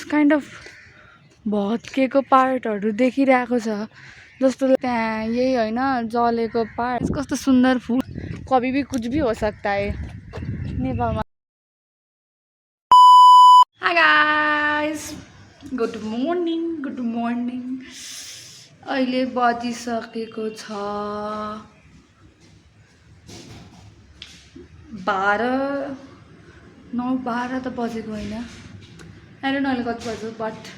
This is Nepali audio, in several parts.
काइन्ड अफ भत्केको पार्टहरू देखिरहेको छ जस्तो त्यहाँ यही होइन जलेको पार्ट कस्तो सुन्दर फुल कभी भी कुछ भी हो सकता है नेपालमा। हाई गाइस गुड मर्निङ अहिले बजिसकेको छ 9:12 त बजेको होइन I don't know अहिले कति बज्यो but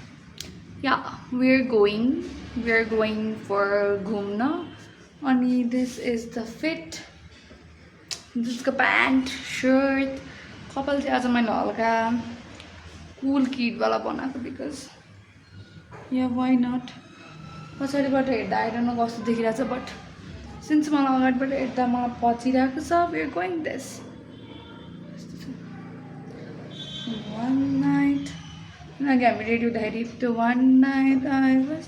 yeah we're going for घुम्न अनि this is the fit त्यसको प्यान्ट सर्ट कपाल चाहिँ आज मैले हल्का कुल किडवाला बनाएको बिकज या वाइ नट पछाडिबाट हेर्दा I don't know कस्तो देखिरहेको छ बट सिन्स मलाई अगाडिबाट हेर्दा मलाई पचिरहेको छ we're going this one night अघि हामी रेडी हुँदाखेरि त्यो one night I was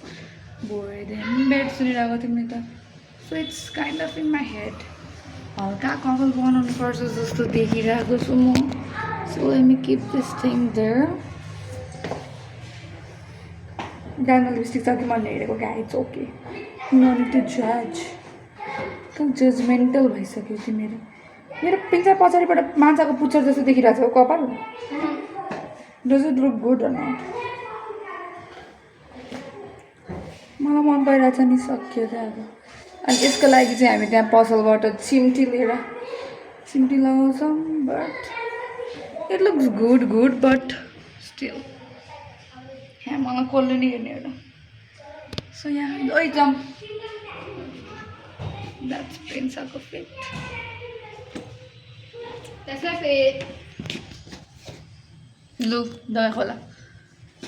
bored in bed सुनिरहेको थियौँ नि त so it's kind of in my head हल्का कपाल बनाउनु पर्छ जस्तो देखिरहेको छु म so let me keep this thing there गाना लिपस्टिक छ कि मैले हेरेको क्या it's okay no need to जज एकदम जजमेन्टल भइसक्यो मेरो पिन्छा पछाडिबाट माछाको पुच्छर जस्तो देखिरहेको छ कपाल does it look good or not मलाई मन परिरहेछ नि सक्यो क्या अब अनि यसको लागि चाहिँ हामी त्यहाँ पसलबाट चिम्टी लगाउँछौँ but it looks good but still यहाँ मलाई कसले नि हेर्ने एउटा सो यहाँ ओइ जम्प द्याट्स प्रिन्साको फिट लु दही खोला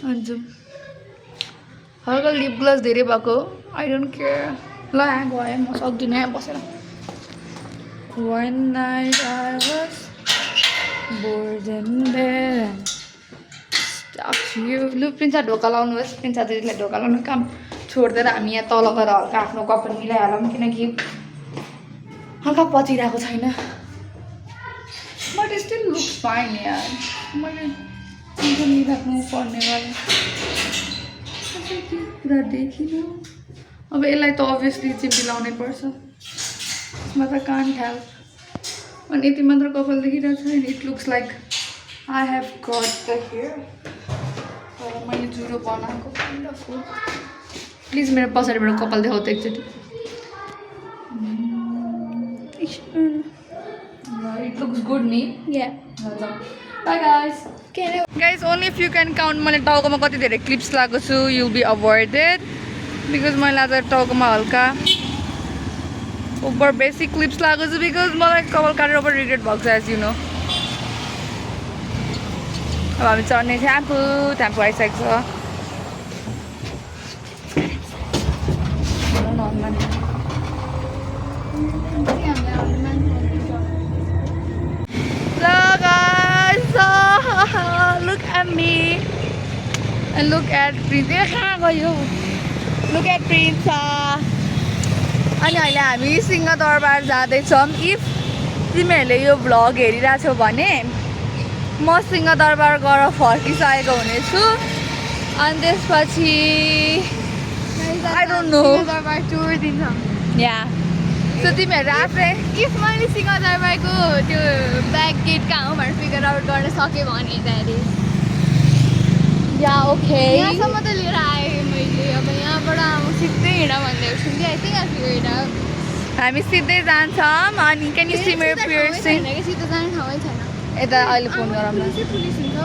अनि जाउँ हल्का लिप ग्लस धेरै भएको आई डोन्ट केयर ल यहाँ गएँ म सक्दिनँ यहाँ बसेर one night I was bored in bed and stuck to you लु प्रिन्सा ढोका लाउनुहोस् प्रिन्सा दिदीलाई ढोका लाउनु काम छोडिदिएर हामी यहाँ तल गएर हल्का आफ्नो कपाल मिलाइहालौँ किनकि हल्का पचिरहेको छैन बट स्टिल लुक्स फाइन यार मैले मिलाउनु पर्ने गरे पुरा देखिनँ अब यसलाई त अभियसली चिम्टी लाउनै पर्छ म त कान्ट हेल्प अनि यति मात्र कपाल देखिरहेको छ it looks like I have got the hair तर मैले जुरो बनाएको प्लिज मेरो पछाडिबाट कपाल देखाउ त एकचोटि इट लुक्स गुड नि by guys only if you can count मैले टाउकोमा कति धेरै क्लिप्स लगाएको छु युल बी अभोइडेड बिकज मैले आज टाउकोमा हल्का ओभर बेसी क्लिप्स लगाएको छु बिकज मलाई कपाल काटेर ओभर रिग्रेट भएको छ एज यु नो अब हामी चढ्ने थ्याम्पू आइसकेको छ look at me and look at Prince कहाँ गयो look at Prince अनि अहिले हामी सिंहदरबार जाँदैछौँ इफ तिमीहरूले यो भ्लग हेरिरहेछौ भने म सिंहदरबार गएर फर्किसकेको हुनेछु अनि त्यसपछि I don't know Singha Durbar tour दिन्छौँ या सो तिमीहरू आफै इफ मैले सिंहदरबारको त्यो ब्याक गेट कहाँ हो भनेर फिगर आउट गर्न सकेँ भने द्याट इज या ओके यहाँसम्म त लिएर आएँ मैले अब यहाँबाट अब सिधै हिँड भन्दै छु कि I think I figure it out हामी सिधै जान्छौँ अनि क्यान यु सी मेरो पियर्सिङ सिधै जाने ठाउँै छैन यता अहिले फोन गरौँ न पुलिस हुन्छ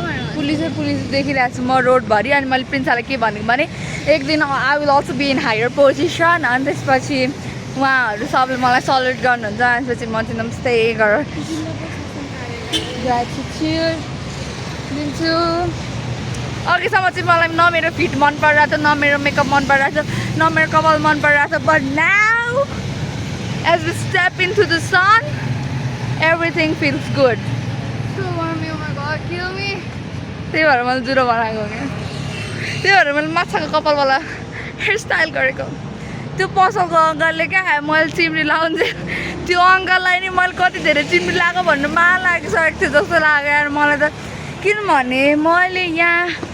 भनेर पुलिस देखिरहेको छु म रोडभरि अनि मैले प्रिन्सालाई के भनेको भने एक दिन I will also be in higher position अनि त्यसपछि उहाँहरू सबले मलाई सल्युट गर्नुहुन्छ अनि त्यसपछि म चाहिँ नमस्ते गरेर दिन्छु अघिसम्म चाहिँ मलाई न मेरो फिट मन परिरहेको थियो न मेरो मेकअप मन परिरहेको थियो न मेरो कपाल मन परिरहेको थियो but now as we step into the sun everything feels good त्यही भएर मैले जुरो बनाएको क्या त्यही भएर मैले माछाको कपालवाला हेयर स्टाइल गरेको त्यो पसलको अङ्कलले क्या मैले चिम्डी लाउँछु त्यो अङ्कललाई नि मैले कति धेरै चिम्डी लगाएको भन्नु मा लागिसकेको थियो जस्तो लाग्यो यार मलाई त किनभने मैले यहाँ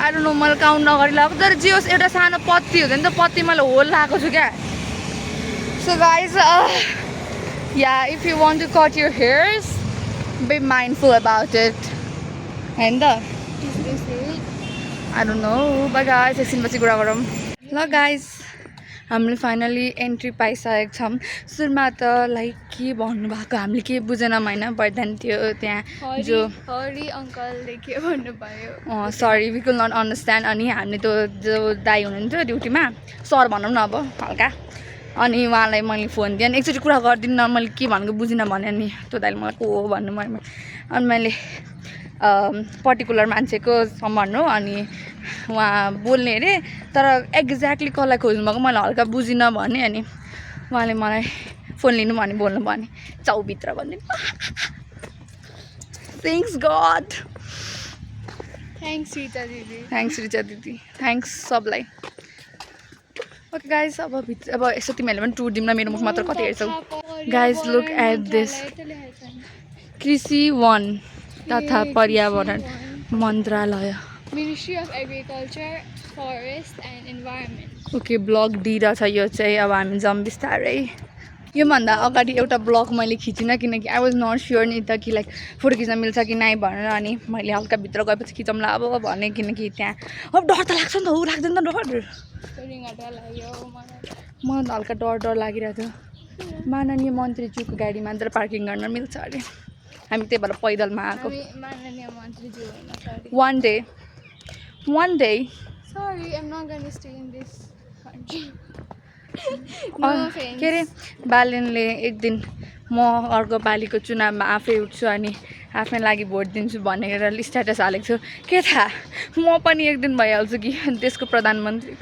आई डोन्ट नो मैले काउन्ट नगरी लगाएको तर जे होस् एउटा सानो पत्ती हुँदैन त पत्ती मैले होल लगाएको छु क्या सो गाइज या if you want to cut your hairs be mindful about it होइन त I don't know but guys एकछिनपछि कुरा गरौँ ल गाइज हामीले फाइनली एन्ट्री पाइसकेको छौँ सुरुमा त लाइक के भन्नुभएको हामीले के बुझेनौँ होइन बट देन त्यो त्यहाँ जो हरि अङ्कलले के भन्नुभयो sorry we could not understand अनि हामीले त्यो जो दाइ हुनुहुन्थ्यो ड्युटीमा सर भनौँ न अब हल्का अनि उहाँलाई मैले फोन दिएँ अनि एकचोटि कुरा गरिदिनु न मैले के भनेको बुझिनँ भने अनि त्यो दाइले मलाई को हो भन्नु अनि मैले पर्टिकुलर मान्छेको सम्मान हो अनि उहाँ बोल्ने अरे तर एक्ज्याक्टली कसलाई खोज्नुभएको मैले हल्का बुझिनँ भने अनि उहाँले मलाई फोन लिनु भने बोल्नु भने चाउभित्र भनिदिनु थ्याङ्क्स गड थ्याङ्क्स रिचा दिदी थ्याङ्क्स सबलाई ओके गाइज अब यसो तिमीहरूले पनि टुर दिउँ न मेरो मुख मात्र कति हेर्छौ गाइज लुक एट दिस कृषि वन तथा पर्यावरण मन्त्रालय ministry of agriculture forest and environment okay blog दिइरहेछ यो चाहिँ अब हामी जाउँ बिस्तारै योभन्दा अगाडि एउटा ब्लग मैले खिचिनँ किनकि आई वाज नट स्योर नि त कि लाइक फोटो खिच्न मिल्छ कि नै भनेर अनि मैले हल्का भित्र गएपछि खिचौँला अब भने किनकि त्यहाँ अब डर त लाग्छ नि त ऊ लाग्दैन त डर मलाई त हल्का डर लागिरहेको थियो माननीय मन्त्रीज्यूको गाडी मात्र पार्किङ गर्न मिल्छ अरे हामी त्यही भएर पैदलमा आएको one day Sorry, I'm not gonna stay in this country. के अरे बालेनले एक दिन म अर्को पालिको चुनावमा आफै उठ्छु अनि आफ्नै लागि भोट दिन्छु भनेर स्ट्याटस हालेको छु के थाहा म पनि एक दिन भइहाल्छु कि देशको प्रधानमन्त्री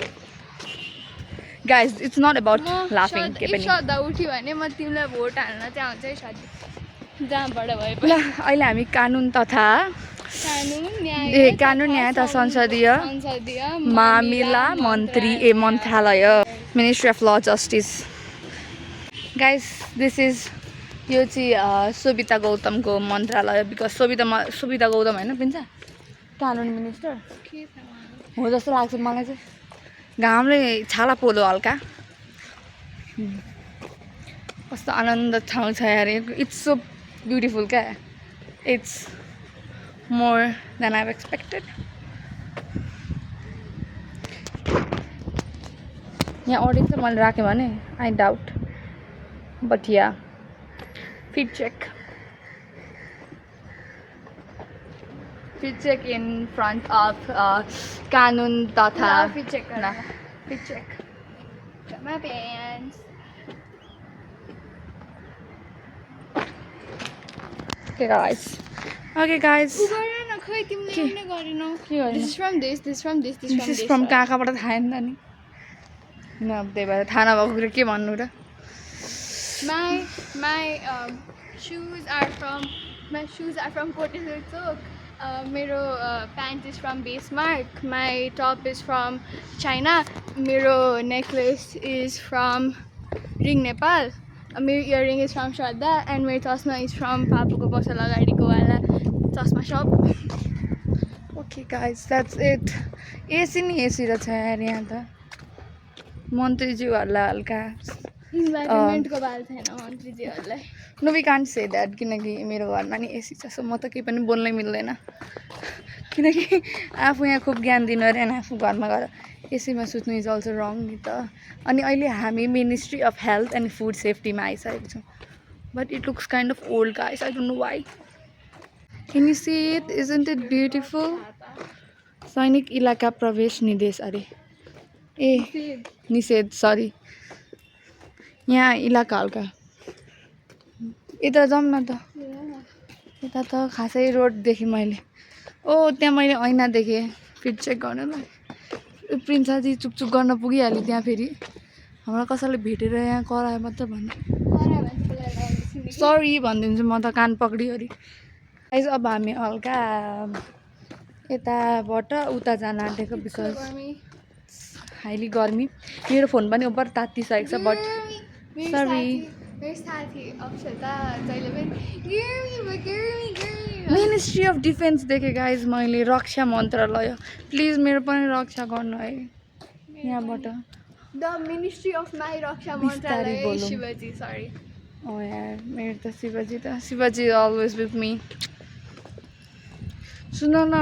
गाइज इट्स नट अबाउट लाफिङ के पनि श्रद्धा उठ्यो भने म तिमीलाई भोट हाल्न चाहिँ आउँछ है श्रद्धा जहाँबाट भए ल अहिले हामी कानुन तथा कानुन न्याय तथा संसदीय मामिला मन्त्रालय मिनिस्ट्री अफ ल जस्टिस गाइज दिस इज यो चाहिँ सोभिता गौतमको मन्त्रालय बिकज सोभिता गौतम होइन पिन्छ कानुन मिनिस्टर हो जस्तो लाग्छ मलाई चाहिँ घामले छाला पोलो हल्का कस्तो आनन्द ठाउँ छ यार इट्स सो ब्युटिफुल क्या it's more than I've expected. यहाँ ऑडियंस से मैले राखेँ भने I doubt, but yeah, fit check in front of कानुन तथा fit check my pants. Okay guys This is from this कहाँबाट थाहा नि त नि न त्यही भएर थाहा नभएको कुरा के भन्नु र my shoes are from Potisar Chowk. Mero pant is from Basemark. My top is from China. Mero necklace is from Ring Nepal. My earring is from Shraddha and my chasma is from Papuko Pasala Gadiko Wala Chasma shop. Okay guys, that's it. AC नि AC रहेछ यार यहाँ त मन्त्रीज्यूहरूलाई हल्का इन्भाइरोमेन्टको बाल छैन मन्त्रीज्यूहरूलाई no we can't say that किनकि मेरो घरमा नि एसी छ सो म त केही पनि बोल्नै मिल्दैन किनकि आफू यहाँ खुब ज्ञान दिनु अरे अनि आफू घरमा गएर एसीमा सुत्नु इज अल्सो रङ नि त अनि अहिले हामी ministry of health and food सेफ्टीमा आइसकेको छौँ but it looks kind of old guys I don't know why Can you see it? Isn't it beautiful? सैनिक इलाका प्रवेश निदेश अरे निषेध सरी यहाँ इलाका हल्का यता जाउँ न त यता त खासै रोड देखेँ मैले त्यहाँ मैले ऐना देखेँ फिट चेक गर्नलाई प्रिन्साजी चुकचुक गर्न पुगिहाल्यो त्यहाँ फेरि हामीलाई कसैले भेटेर यहाँ करायो मात्र भन्नु सरी भनिदिन्छु म त कान पक्रिवरी गाइस अब हामी हल्का यताबाट उता जान आँटेको बिकज हाइली गर्मी मेरो फोन पनि ओभर तातिसकेको छ बट सरी मेरो साथी अक्षता जहिले पनि गिर्मी मिनिस्ट्री अफ डिफेन्स देखेँ गाइज मैले, रक्षा मन्त्रालय। प्लिज मेरो पनि रक्षा गर्नु है यहाँबाट। द मिनिस्ट्री अफ माई रक्षा बिस्तारै मन्त्रालय बोलौँ। शिवजी सरी यार मेरो त शिवजी अलवेज विथ मी। सुन न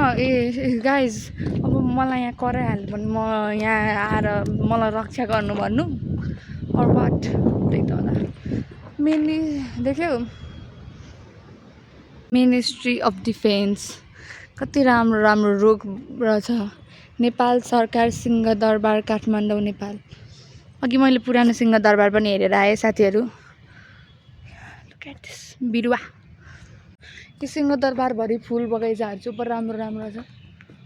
गाइज, अब मलाई यहाँ कराइहाल्यो भने म यहाँ आएर मलाई रक्षा गर्नु भन्नु और वाट, त्यही त होला। देख्यौ मिनिस्ट्री अफ डिफेन्स कति राम्रो राम्रो रुख रहेछ। नेपाल सरकार सिंहदरबार काठमाडौँ नेपाल। अघि मैले पुरानो सिंहदरबार पनि हेरेर आएँ साथीहरू। लुक एट दिस बिरुवा। यो सिंहदरबारभरि फुल बगैँचाहरू चाहिँ उपर राम्रो राम्रो छ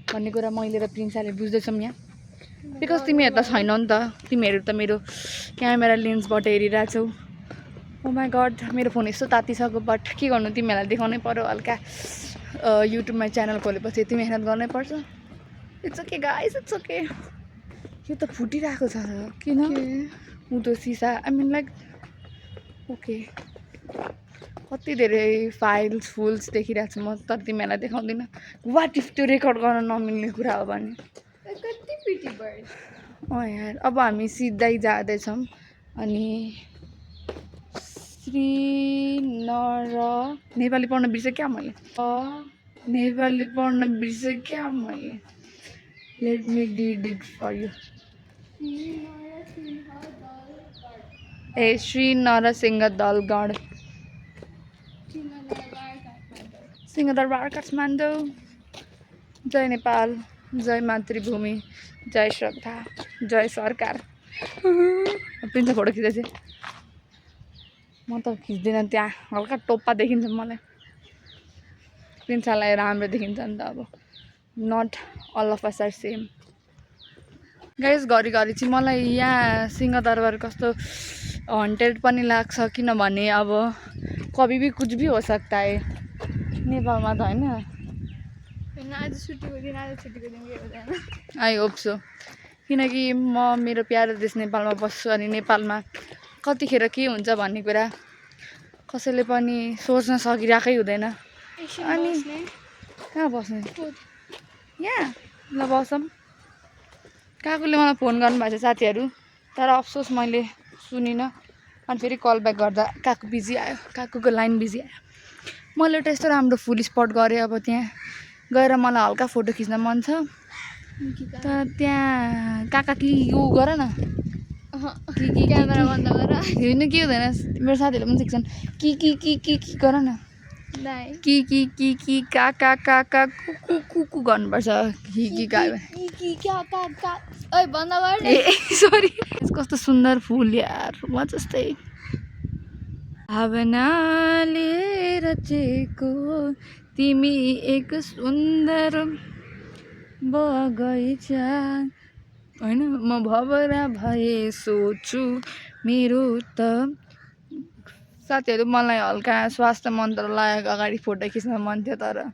भन्ने कुरा मैले र प्रिन्साले बुझ्दैछौँ यहाँ। बिकज तिमीहरू त छैनौ नि त, तिमीहरू त मेरो क्यामेरा लेन्सबाट हेरिरहेछौ। ओ माई गड, मेरो फोन यस्तो तातिसक्यो, बट के गर्नु, तिमीहरूलाई देखाउनै पर्यो। हल्का युट्युबमा च्यानल खोलेपछि यति मेहनत गर्नै पर्छ। It's okay guys, it's okay. यो त फुटिरहेको छ किन उँधो सिसा, आई मिन लाइक ओके। कति धेरै फाइल्स फुल्स देखिरहेको छु म, तर तिमीहरूलाई देखाउँदिनँ। वाट इफ त्यो रेकर्ड गर्न नमिल्ने कुरा हो भने। कति प्रिटी बर्ड। यार, अब हामी सिधै जाँदैछौँ अनि नेपाली पढ्न बिर्सेँ क्या मैले। नेपाली पढ्न बिर्सेँ क्या मैले। Let me did it for you. Shri नरसिंहदलगढ सिंहदरबार काठमाडौँ। जय नेपाल, जय मातृभूमि, जय श्रद्धा, जय सरकार। प्रिन्स फोटो खिच्दैछ। म त खिच्दिनँ, त्यहाँ हल्का टोप्पा देखिन्छ मलाई। प्रिन्सलाई राम्रो देखिन्छ नि त। अब not all of us are same. Guys, घरिघरि चाहिँ मलाई यहाँ सिंहदरबार कस्तो हन्टेड पनि लाग्छ, किनभने अब कभी भी कुछ भी हो सकता है नेपालमा त होइन। आज छुट्टीको दिन के हुँदैन। आई होप सो, किनकि म मेरो प्यारो देश नेपालमा बस्छु अनि नेपालमा कतिखेर के हुन्छ भन्ने कुरा कसैले पनि सोच्न सकिरहेकै हुँदैन। अनि कहाँ बस्ने, यहाँ ल बसौँ। काकुले मलाई फोन गर्नुभएको छ साथीहरू, तर अफसोस मैले सुनिनँ। अनि फेरि कल ब्याक गर्दा काकु बिजी आयो, काकुको लाइन बिजी आयो। मैले एउटा यस्तो राम्रो फुल स्पट गरेँ। अब त्यहाँ गएर मलाई हल्का फोटो खिच्न मन छ। त त्यहाँ काका कि यो गर न, क्यामेरा बन्द गर। होइन के हुँदैन, मेरो साथीहरूले पनि सिक्छन्। कि गर न, कि काका काका कुकु गर्नुपर्छ। कि बन्द गर। ए सरी। कस्तो सुन्दर फुल यार, म जस्तै भावनाले रचेको तिमी एक सुन्दर बगैँचा। होइन, म भवरा भए सोच्छु मेरो त। साथीहरू, मलाई हल्का स्वास्थ्य मन्त्रालयको अगाडि फोटो खिच्न मन थियो, तर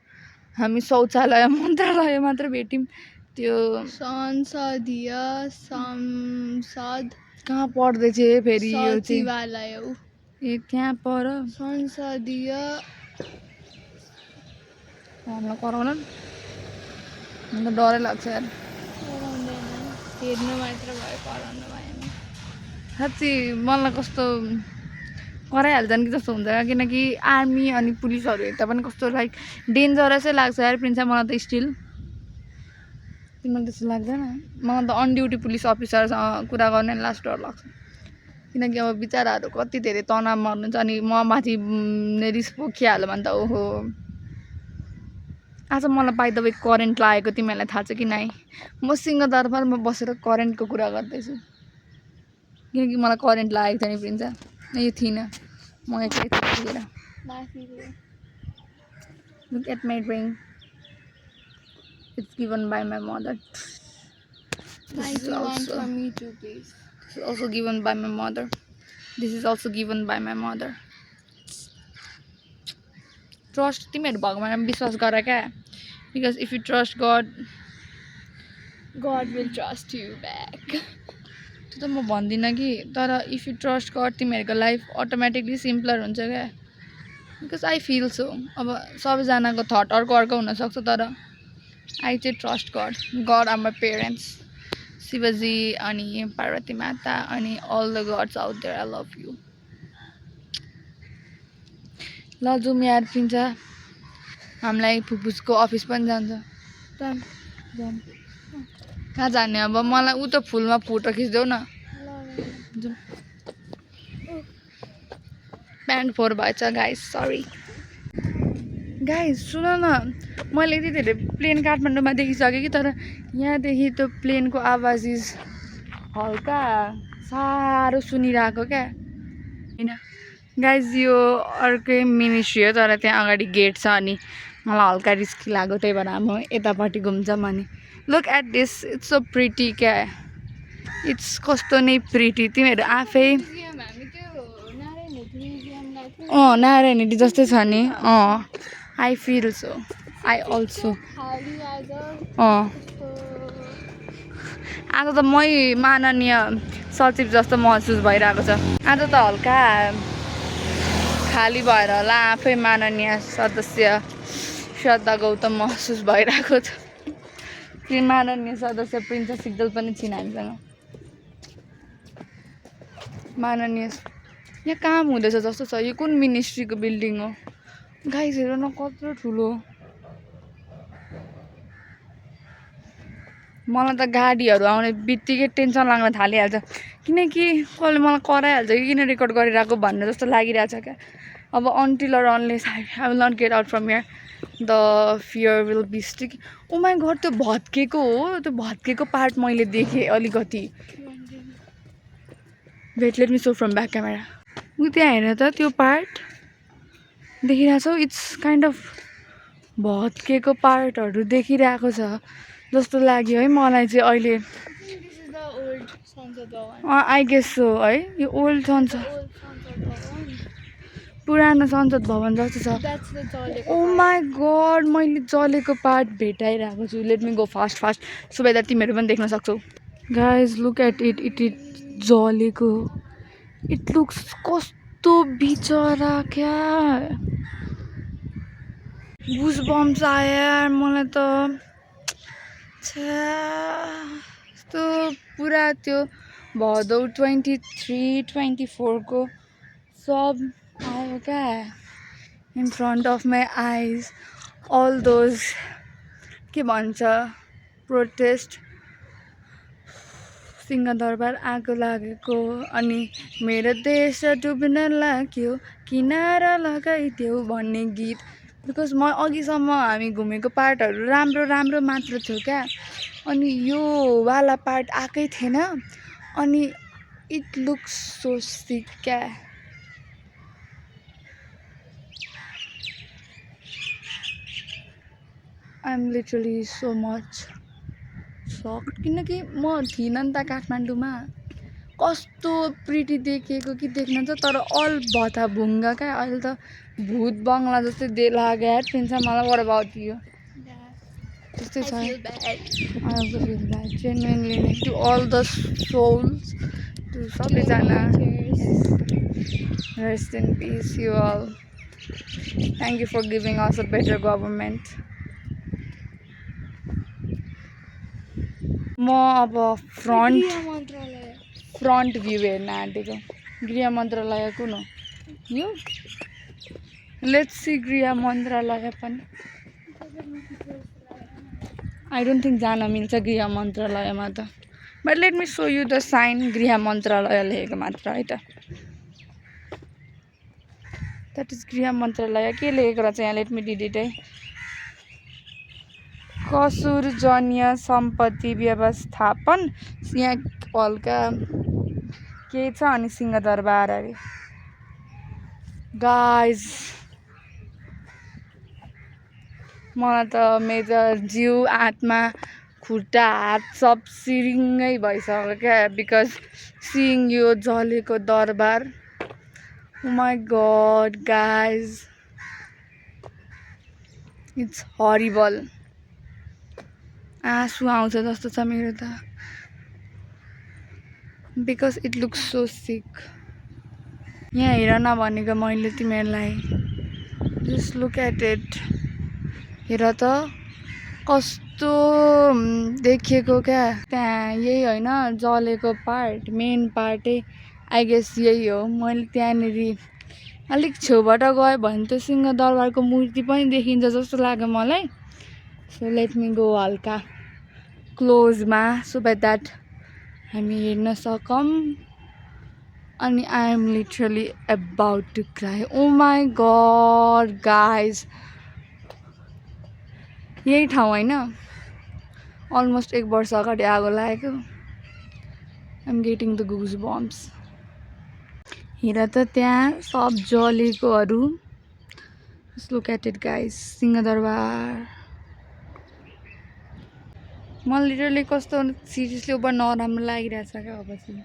हामी शौचालय मन्त्रालय मात्र भेट्यौँ। त्यो संसदीय संसद कहाँ पढ्दैछ फेरि यो चाहिँ? सचिवालय। ए त्यहाँ पर संसदीय। हामीलाई कराउन त डरै लाग्छ यार। हेर्नु मात्र भयो, कराउनु भएन। साँच्ची मलाई कस्तो कराइहाल्छन् कि जस्तो हुन्छ, किनकि आर्मी अनि पुलिसहरू हेर्दा पनि कस्तो लाइक डेन्जरसै लाग्छ यार प्रिन्सा। मलाई त स्टिल, तिमीलाई त्यस्तो लाग्दैन? मलाई त अन ड्युटी पुलिस अफिसरसँग कुरा गर्ने लास्ट डर लाग्छ, किनकि अब बिचराहरू कति धेरै तनावमा हुनुहुन्छ। अनि म माथि रिस पोखिहाल्यो भने त ओहो। आज मलाई बाइ द वे करेन्ट लागेको तिमीहरूलाई थाहा छ कि नै? म सिंहदरबारमा बसेर करेन्टको कुरा गर्दैछु, किनकि मलाई करेन्ट लागेको थियो नि प्रिन्सा। यो थिइनँ, म एक्लै थिएँ। Look at my ring. It's given by my mother. This is also given by my mother. This is also given by my mother. Trust, तिमीहरू भगवानमा विश्वास गर क्या, because if you trust God God will trust you back. त्यो त म भन्दिनँ कि तर इफ यु ट्रस्ट गड तिमीहरूको लाइफ अटोमेटिकली सिम्पलर हुन्छ क्या बिकज आई फिल सो अब सबैजनाको थट अर्को अर्को हुनसक्छ तर आई चाहिँ trust God God are my parents Shivji अनि पार्वती माता अनि all the gods out there I love you ल जाउँ यार पिन्छ हामीलाई फुपुसको अफिस पनि जान्छ जाउँ कहाँ जाने अब मलाई ऊ त फुलमा फोटो खिचिदेऊ न जाउँ प्यान्ट फोर भएछ गाइस सरी गाइस सुन न मैले यति धेरै प्लेन काठमाडौँमा देखिसकेँ कि तर यहाँदेखि त्यो प्लेनको आवाज इज हल्का साह्रो सुनिरहेको क्या होइन गाइज यो अर्कै मिनिस्ट्री हो तर त्यहाँ अगाडि गेट छ अनि मलाई हल्का रिस्की लाग्यो त्यही भएर म यतापट्टि घुम्छौँ अनि look at this it's so pretty क्या इट्स कस्तो नै प्रिटी तिमीहरू आफै नारायण हिटी जस्तै छ नि I feel so I also आज त मै माननीय सचिव जस्तो महसुस भइरहेको छ आज त हल्का खाली भएर होला आफै माननीय सदस्य श्रद्धा गौतम महसुस भइरहेको छ माननीय सदस्य प्रिन्सेस सिग्दल पनि छिन् हामीसँग माननीय यहाँ काम हुँदैछ जस्तो छ यो कुन मिनिस्ट्रीको बिल्डिङ हो गाइस हेर न कत्रो ठुलो मलाई त गाडीहरू आउने बित्तिकै टेन्सन लाग्न थालिहाल्छ किनकि कसले मलाई कराइहाल्छ कि किन रेकर्ड गरिरहेको भन्ने जस्तो लागिरहेछ क्या अब until or unless I will not get out from here the fear will be stick oh my god त्यो भत्केको हो त्यो भत्केको पार्ट मैले देखेँ अलिकति wait let me show from back camera उ त्यहाँ हेर त त्यो पार्ट देखिरहेछौ इट्स काइन्ड अफ भत्केको पार्टहरू देखिरहेको छ जस्तो लाग्यो है मलाई चाहिँ अहिले आई गेस सो है यो ओल्ड संसद पुरानो संसद भवन जस्तो छ ओ माई गड मैले जलेको पार्ट भेटाइरहेको छु let me go fast fast सुबेदा तिमीहरू पनि देख्न सक्छौ guys look at it it it जलेको इट लुक्स कस्तो बिचरा क्या गुज बम्स आयो यार मलाई त यस्तो पुरा त्यो भदौ 23-24 को सब आयो क्या in front of my eyes all those के भन्छ प्रोटेस्ट सिंहदरबार आगो लागेको अनि मेरो देश डुब्न लाग्यो किनारा लगाइदेऊ भन्ने गीत बिकज म अघिसम्म हामी घुमेको पार्टहरू राम्रो राम्रो मात्र थियो क्या अनि यो वाला पार्ट आएकै थिएन अनि इट लुक्स सो सिक क्या I am literally so much sucked किनकि म थिइनँ नि त काठमाडौँमा कस्तो प्रिटी देखेको कि देख्न त तर अल भत्ता भुङ्गा क्या अहिले त भूत बङ्गला जस्तै लाग्यो यार पिन्छ मलाई वर अबाउट यो त्यस्तै छ I also feel bad genuinely to all the souls to सबैजना rest in peace you all thank you for giving us a better government म अब फ्रन्ट भ्यू हेर्न आँटेको गृह मन्त्रालय कुन हो यो लेट्स सी गृह मन्त्रालय पनि आई डोन्ट थिङ्क जान मिल्छ गृह मन्त्रालयमा त but let me show you the sign गृह मन्त्रालय लेखेको मात्र है त द्याट इज गृह मन्त्रालय के लेखेको रहेछ यहाँ लेट मी डिड इट है कसुरजन्य सम्पत्ति व्यवस्थापन यहाँ हल्का के छ अनि सिंहदरबार अरे गाइज मलाई त मेरो जिउ आत्मा खुट्टा हात सब सिरिङ्गै भइसक्यो क्या बिकज सिइङ यो जलेको दरबार oh my god guys it's horrible आँसु आउँछ जस्तो छ मेरो त because it looks so sick. यहाँ हेर न भनेको मैले तिमीहरूलाई. Just look at it. हेर त कस्तो देखिएको क्या. त्यहाँ यही होइन जलेको पार्ट, मेन पार्टै आई गेस यही हो. मैले त्यहाँनिर अलिक छेउबाट गयो भने त सिंहदरबारको मूर्ति पनि देखिन्छ जस्तो लाग्यो मलाई. सो लेट मी गो हल्का क्लोजमा सो द्याट हामी हेर्न सकौँ. अनि I am literally about to cry. Oh my god guys, यही ठाउँ होइन अलमोस्ट 1 वर्ष अगाडि आगो लागेको. I am getting the goose bumps. हेर त त्यहाँ सब जलेकोहरू. Just look at it guys. Singhadurbar. मलाई लिटरली कस्तो सिरियसली ओभर नराम्रो लागिरहेछ क्या अब चाहिँ.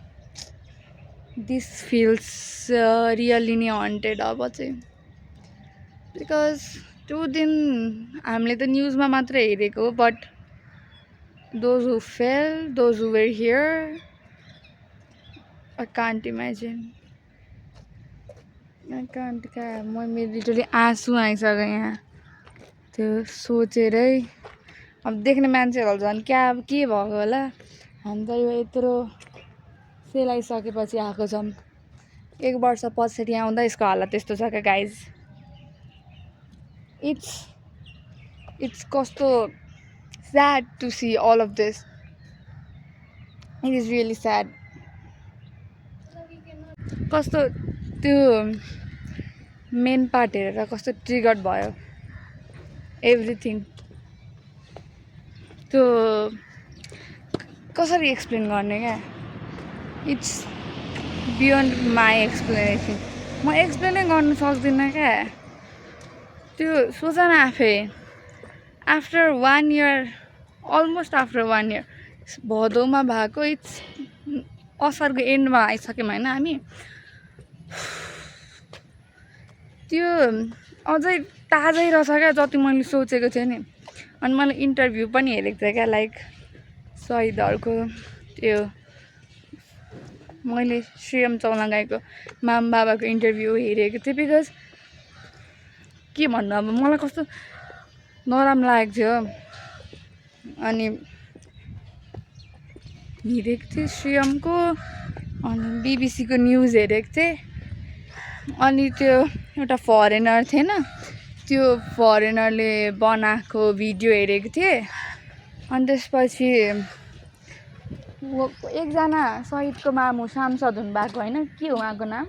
दिस फिल्स रियली नै हन्टेड अब चाहिँ. बिकज त्यो दिन हामीले त न्युजमा मात्रै हेरेको. But those who fell, those who were here, I can't imagine. I can't क्या. मेरो लिटरली आँसु आइसक्यो यहाँ त्यो सोचेरै. अब देख्ने मान्छेहरू झन् क्या के भएको होला. हामी त यो यत्रो सेलाइसकेपछि आएको छौँ. 1 वर्ष पछाडि आउँदा यसको हालत यस्तो छ क्या गाइज. इट्स कस्तो sad to see all of this. It is really sad. कस्तो त्यो मेन पार्ट हेरेर कस्तो ट्रिगर्ड भयो एभ्रिथिङ. त्यो कसरी एक्सप्लेन गर्ने क्या. It's beyond my explanation. म एक्सप्लेनै गर्नु सक्दिनँ क्या. त्यो सोच न आफै. After 1 year, almost after 1 year, भदौमा भएको. इट्स असारको एन्डमा आइसक्यौँ होइन हामी. त्यो अझै ताजै रहेछ क्या जति मैले सोचेको थिएँ नि. अनि मैले इन्टरभ्यू पनि हेरेको थिएँ क्या लाइक शहीदहरूको. त्यो मैले श्रीराम चौलागाईको माम बाबाको इन्टरभ्यू हेरेको थिएँ. बिकज के भन्नु अब मलाई कस्तो नराम्रो लागेको थियो. अनि हेरेको थिएँ श्रीरामको. अनि बिबिसीको न्युज हेरेको थिएँ. अनि त्यो एउटा फरेनर थिएन, त्यो फरेनरले बनाएको भिडियो हेरेको थिएँ. अनि त्यसपछि एकजना शहीदको मामु सांसद हुनुभएको होइन, के हो उहाँको नाम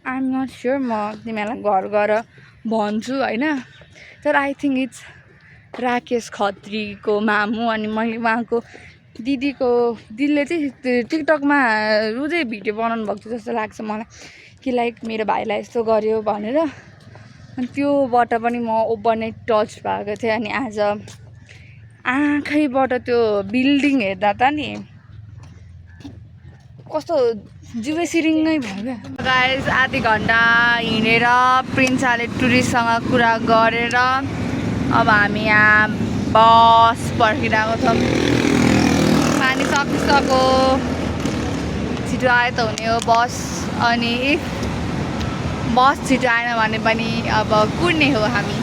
आइ एम नट स्योर. म तिमीहरूलाई घर गएर भन्छु होइन. तर आई थिङ्क इट्स राकेश खत्रीको मामु. अनि मैले उहाँको दिदीले चाहिँ टिकटकमा रुँदै भिडियो बनाउनु भएको थियो जस्तो लाग्छ मलाई. कि लाइक मेरो भाइलाई यस्तो गर्यो भनेर. अनि त्योबाट पनि म ओभर नै टच भएको थिएँ. अनि आज आँखैबाट त्यो बिल्डिङ हेर्दा त नि कस्तो जिउै सिरिङ्गै भयो क्या. गाइज आधी घन्टा हिँडेर प्रिन्साले टुरिस्टसँग कुरा गरेर अब हामी यहाँ बस पर्खिरहेको छौँ. पानी सकिसक्यो. छिटो आयो त हुने हो बस. अनि इफ बस छिटो आएन भने पनि अब कुर्ने हो हामी.